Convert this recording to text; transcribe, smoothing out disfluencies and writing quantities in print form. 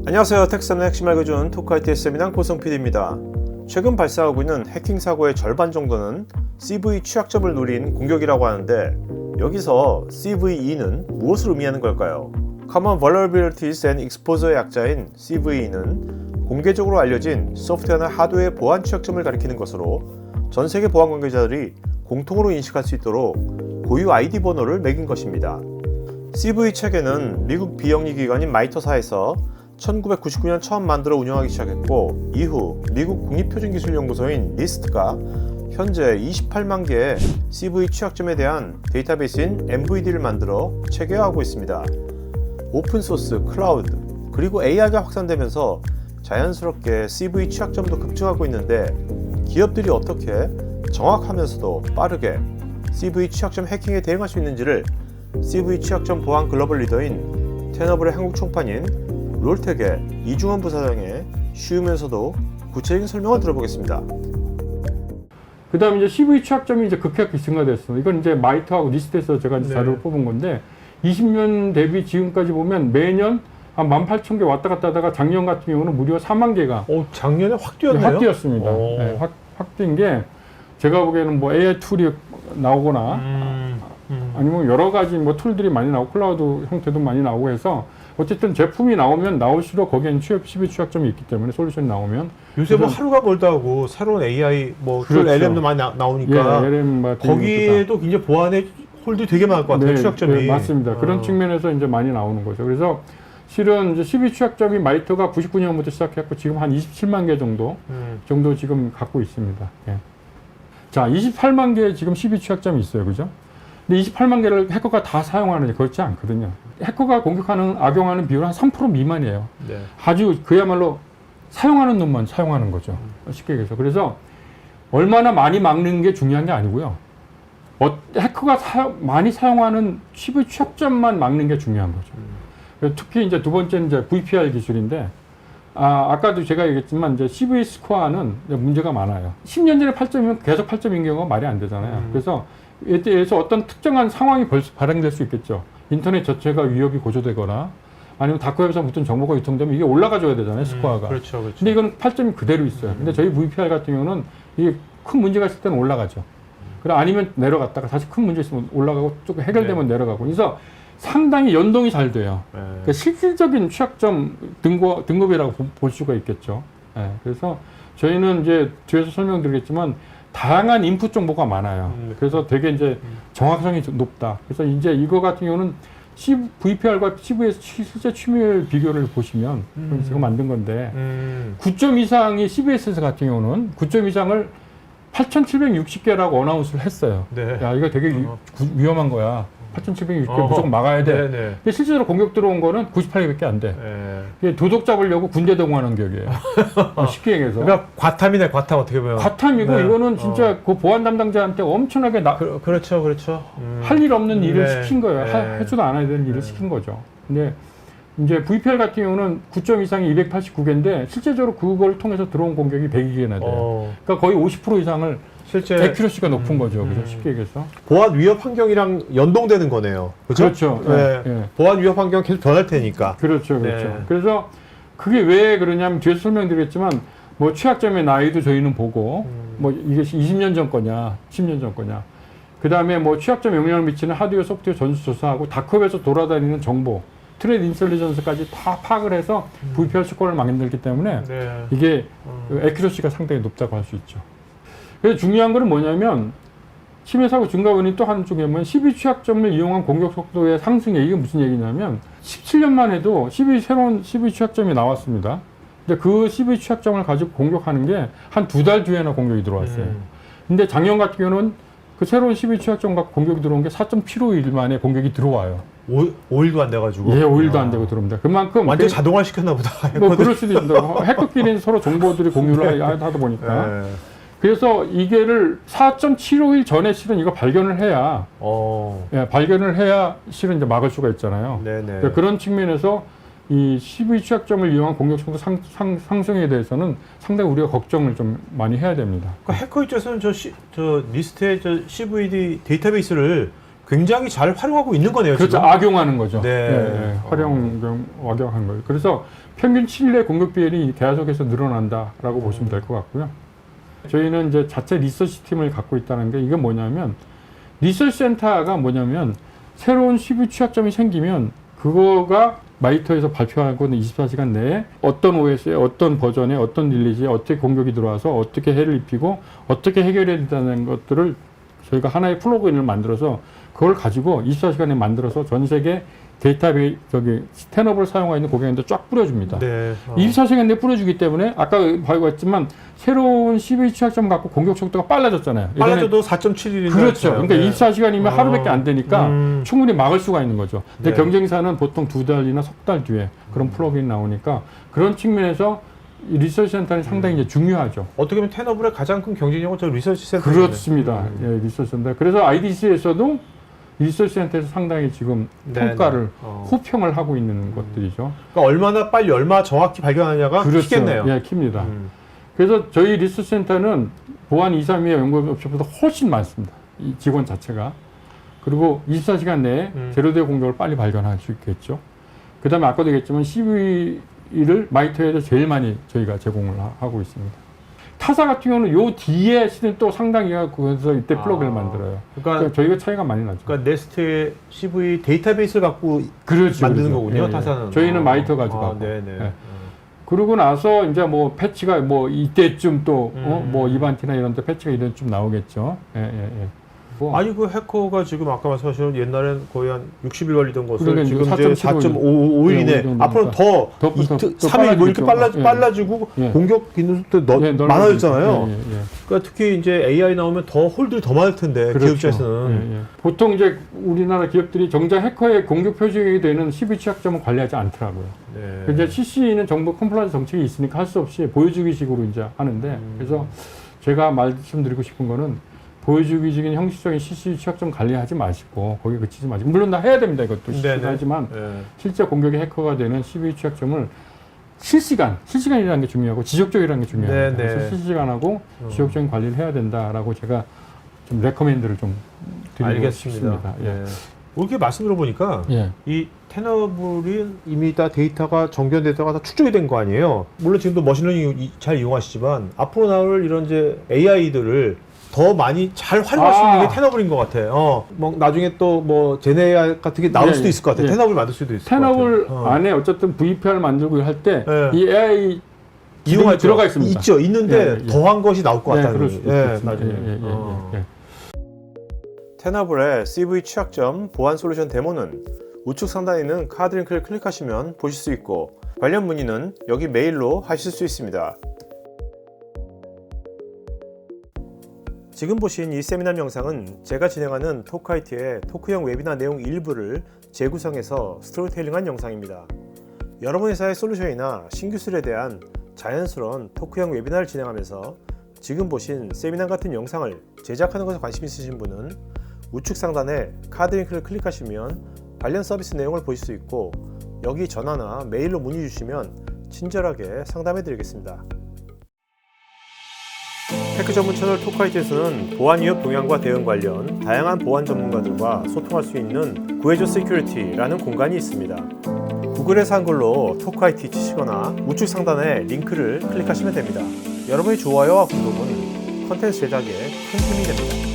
안녕하세요. 텍사는 핵심 알려준 토크IT 세미나 고성 PD입니다. 최근 발생하고 있는 해킹 사고의 절반 정도는 CV 취약점을 노린 공격이라고 하는데 여기서 CVE는 무엇을 의미하는 걸까요? Common Vulnerabilities and Exposure의 약자인 CVE는 공개적으로 알려진 소프트웨어나 하드웨어의 보안 취약점을 가리키는 것으로 전 세계 보안 관계자들이 공통으로 인식할 수 있도록 고유 ID 번호를 매긴 것입니다. CVE 체계는 미국 비영리 기관인 마이터사에서 1999년 처음 만들어 운영하기 시작했고 이후 미국 국립표준기술연구소인 니스트가 현재 28만 개의 CV 취약점에 대한 데이터베이스인 MVD를 만들어 체계화하고 있습니다. 오픈소스, 클라우드, 그리고 AI가 확산되면서 자연스럽게 CV 취약점도 급증하고 있는데 기업들이 어떻게 정확하면서도 빠르게 CV 취약점 해킹에 대응할 수 있는지를 CV 취약점 보안 글로벌 리더인 테너블의 한국 총판인 롤텍의 이중원 부사장의 쉬우면서도 구체적인 설명을 들어보겠습니다. 그 다음에 이제 CV 취약점이 이제 급격히 증가됐어. 이건 이제 마이터하고 니스트에서 제가 이제 자료를 뽑은 건데 20년 대비 지금까지 보면 매년 한 18,000개 왔다 갔다 하다가 작년 같은 경우는 무려 4만 개가 작년에 확 뛰었네요? 확 뛰었습니다. 네, 확 뛴 게 제가 보기에는 뭐 AI 툴이 나오거나 아니면 여러 가지 뭐 툴들이 많이 나오고 클라우드 형태도 많이 나오고 해서 어쨌든 제품이 나오면 나올수록 거기에는 CV 취약점이 있기 때문에 솔루션이 나오면 요새 뭐 하루가 멀다 하고 새로운 AI 뭐 그렇죠. LM도 많이 나오니까 LM 거기에도 굉장히 보안에 홀도 되게 많을 것 같아요. 취약점이. 네, 맞습니다. 그런 측면에서 이제 많이 나오는 거죠. 그래서 실은 이제 CV 취약점이 마이터가 99년부터 시작했고 지금 한 27만 개 정도 지금 갖고 있습니다. 예. 자, 28만 개 지금 CV 취약점이 있어요. 그죠? 근데 28만 개를 해커가 다 사용하는지 그렇지 않거든요. 해커가 공격하는, 악용하는 비율은 한 3% 미만이에요. 네. 아주 그야말로 사용하는 놈만 사용하는 거죠. 쉽게 얘기해서. 그래서 얼마나 많이 막는 게 중요한 게 아니고요. 해커가 많이 사용하는 CV 취약점만 막는 게 중요한 거죠. 특히 이제 두 번째는 이제 VPR 기술인데, 아까도 제가 얘기했지만 이제 CV 스코어는 문제가 많아요. 10년 전에 8점이면 계속 8점인 경우가 말이 안 되잖아요. 그래서 이에 대해서 어떤 특정한 상황이 발생될 수 있겠죠. 인터넷 자체가 위협이 고조되거나 아니면 다크웹에서 붙은 정보가 유통되면 이게 올라가줘야 되잖아요, 스코어가. 그렇죠. 근데 이건 8점이 그대로 있어요. 근데 저희 VPR 같은 경우는 이게 큰 문제가 있을 때는 올라가죠. 그래 아니면 내려갔다가 다시 큰 문제 있으면 올라가고 조금 해결되면 내려가고. 그래서 상당히 연동이 잘 돼요. 그러니까 실질적인 취약점 등급이라고 볼 수가 있겠죠. 그래서 저희는 이제 뒤에서 설명드리겠지만 다양한 인풋 정보가 많아요. 그래서 되게 이제 정확성이 높다. 그래서 이제 이거 같은 경우는 VPR과 CVS 실제 취미율 비교를 보시면 제가 만든 건데 9점 이상이 CVS 같은 경우는 9점 이상을 8,760개라고 어나운스를 했어요. 네. 야, 이거 되게 위험한 거야. 8,760개 무조건 막아야 돼. 근데 실제로 공격 들어온 거는 98개밖에 안 돼. 이게 도둑 잡으려고 군대 동원하는 격이에요. 쉽게 얘기해서. 그러니까 과탐이네, 과탐 어떻게 보면. 과탐이고 이거는 진짜 그 보안 담당자한테 엄청나게 그렇죠. 할 일 없는 일을 시킨 거예요. 해줘도 안 해야 되는 일을 시킨 거죠. 근데 이제 VPR 같은 경우는 9점 이상이 289개인데 실제적으로 그걸 통해서 들어온 공격이 102개나 돼요. 그러니까 거의 50% 이상을 실제 액큐러시가 높은 거죠. 그죠? 쉽게 얘기해서. 보안 위협 환경이랑 연동되는 거네요. 그렇죠? 그렇죠. 네. 보안 위협 환경 계속 변할 테니까. 그렇죠. 그래서 그게 왜 그러냐면 뒤에서 설명드리겠지만 뭐 취약점의 나이도 저희는 보고 뭐 이게 20년 전 거냐, 10년 전 거냐. 그 다음에 뭐 취약점 영향을 미치는 하드웨어, 소프트웨어 전수조사하고 다크웹에서 돌아다니는 정보, 트레이드 인텔리전스까지 다 파악을 해서 VPR 스코어를 만들기 때문에 이게 액큐러시가 상당히 높다고 할 수 있죠. 그래서 중요한 거는 뭐냐면 침해 사고 증가 원인 또 한쪽에 보면 CV 취약점을 이용한 공격 속도의 상승에 이게 무슨 얘기냐면 17년만 해도 새로운 CV 취약점이 나왔습니다. 근데 그 CV 취약점을 가지고 공격하는 게 한 2달 뒤에나 공격이 들어왔어요. 근데 작년 같은 경우는 그 새로운 CV 취약점 갖고 공격이 들어온 게 4.75일 만에 공격이 들어와요. 5일도 안 돼가지고. 예, 5일도 안 되고 들어옵니다. 그만큼 완전 자동화 시켰나 보다. 뭐 그럴 수도 있는데 해커끼리는 서로 정보들이 공유를 하다 보니까. 그래서 이게를 4.75일 전에 실은 이거 발견을 해야 발견을 해야 실은 이제 막을 수가 있잖아요. 그러니까 그런 측면에서 이 CV 취약점을 이용한 공격 속도 상승에 대해서는 상당히 우리가 걱정을 좀 많이 해야 됩니다. 그러니까 해커 입장에서는 저 니스트의 CVD 데이터베이스를 굉장히 잘 활용하고 있는 거네요. 그렇죠. 지금. 악용하는 거죠. 네. 예, 악용한 거예요. 그래서 평균 7일의 공격 비율이 계속해서 늘어난다라고 보시면 될 것 같고요. 저희는 이제 자체 리서치 팀을 갖고 있다는 게 이게 뭐냐면 리서치 센터가 뭐냐면 새로운 CPU 취약점이 생기면 그거가 마이터에서 발표하고는 24시간 내에 어떤 OS에 어떤 버전에 어떤 릴리즈에 어떻게 공격이 들어와서 어떻게 해를 입히고 어떻게 해결해야 된다는 것들을 저희가 하나의 플러그인을 만들어서 그걸 가지고 24시간에 만들어서 전 세계 데이터베이스 스탠업을 사용하고 있는 고객님들 쫙 뿌려줍니다. 네. 24시간 내에 뿌려주기 때문에 아까 봤지만 새로운 CPU 취약점 갖고 공격 속도가 빨라졌잖아요. 빨라져도 4.7일인가 그렇죠. 그러니까 네. 24시간이면 하루밖에 안 되니까 충분히 막을 수가 있는 거죠. 근데 네. 경쟁사는 보통 2달이나 석 달 뒤에 그런 플러그인 나오니까 그런 측면에서 이 리서치 센터는 상당히 이제 중요하죠. 어떻게 보면 테너블의 가장 큰 경쟁력은 저 리서치 센터. 그렇습니다. 예, 리서치 센터. 그래서 IDC에서도 리서치 센터에서 상당히 지금 네, 평가를 네. 호평을 하고 있는 것들이죠. 그러니까 얼마나 빨리 얼마나 정확히 발견하냐가 그렇죠. 키겠네요. 예, 킵니다. 그래서 저희 리서치 센터는 보안 2, 3위의 연구업체보다 훨씬 많습니다. 이 직원 자체가. 그리고 24시간 내에 제로데이 공격을 빨리 발견할 수 있겠죠. 그 다음에 아까도 얘기했지만 CV를 마이터에서 제일 많이 저희가 제공을 하고 있습니다. 타사 같은 경우는 요 뒤에 시는 또 상당히 그래서 이때 플러그를 만들어요. 그러니까 저희가 차이가 많이 나죠. 그러니까 네스트의 CV 데이터베이스를 갖고 그렇죠, 만드는 그렇죠. 거군요. 예, 예. 타사는. 저희는 마이터 가지고 하고. 네네. 예. 그러고 나서 이제 뭐 패치가 뭐 이때쯤 또 뭐 이반티나 이런 데 패치가 이런쯤 나오겠죠. 예, 예, 예. 뭐 아니 그 해커가 지금 아까 말씀하신 옛날엔 거의 한 60일 걸리던 것을 그러니까 지금 이제 4.75일 4.5일이네. 앞으로 더 더 3일 뭐 이렇게 빨라지고 예. 공격 기능도 예, 많아졌잖아요. 예, 예, 예. 그러니까 특히 이제 AI 나오면 더 홀들이 더 많을 텐데 그렇죠. 기업 입장에서는. 예, 예. 보통 이제 우리나라 기업들이 정작 해커의 공격 표적이 되는 12 취약점을 관리하지 않더라고요. 네. 이제 CC는 정부 컴플라이언스 정책이 있으니까 할 수 없이 보여주기식으로 이제 하는데 그래서 제가 말씀드리고 싶은 거는 보여주기적인 형식적인 CC 취약점 관리하지 마시고 거기에 그치지 마시고 물론 다 해야 됩니다. 이것도 하지만 실제 공격의 해커가 되는 12 취약점을 실시간이라는 게 중요하고 지속적이라는 게 중요합니다. 그래서 실시간하고 지속적인 관리를 해야 된다라고 제가 좀 레커멘드를 좀 드리고 싶습니다. 예. 이렇게 말씀 들어보니까 예. 이 테너블이 이미 다 데이터가 정견 데이터가 다 축적이 된 거 아니에요. 물론 지금도 머신러닝 잘 이용하시지만 앞으로 나올 이런 이제 AI들을 더 많이 잘 활용할 수 있는 게 테너블인 것 같아요. 뭐 나중에 또 뭐 제네AI 같은 게 나올 수도 있을 것 같아요. 테너블 만들 수도 있을 것 같아요. 테너블 안에 어쨌든 VPR 만들고 할 때 이 네. AI 이용할 들어가 있습니다. 있죠. 있는데 예. 더한 것이 나올 것 같다는 그럴 수도 거예요. 있겠습니다. 나중에. 예. 테너블의 CV 취약점 보안 솔루션 데모는 우측 상단에 있는 카드 링크를 클릭하시면 보실 수 있고 관련 문의는 여기 메일로 하실 수 있습니다. 지금 보신 이 세미나 영상은 제가 진행하는 토크IT의 토크형 웨비나 내용 일부를 재구성해서 스토리텔링한 영상입니다. 여러분 회사의 솔루션이나 신기술에 대한 자연스러운 토크형 웨비나를 진행하면서 지금 보신 세미나 같은 영상을 제작하는 것에 관심 있으신 분은 우측 상단에 카드 링크를 클릭하시면 관련 서비스 내용을 보실 수 있고 여기 전화나 메일로 문의 주시면 친절하게 상담해 드리겠습니다. 테크 전문 채널 토크IT에서는 보안 위협 동향과 대응 관련 다양한 보안 전문가들과 소통할 수 있는 구해줘 시큐리티라는 공간이 있습니다. 구글에서 한글로 토크IT 치시거나 우측 상단에 링크를 클릭하시면 됩니다. 여러분의 좋아요와 구독은 컨텐츠 제작에 큰 힘이 됩니다.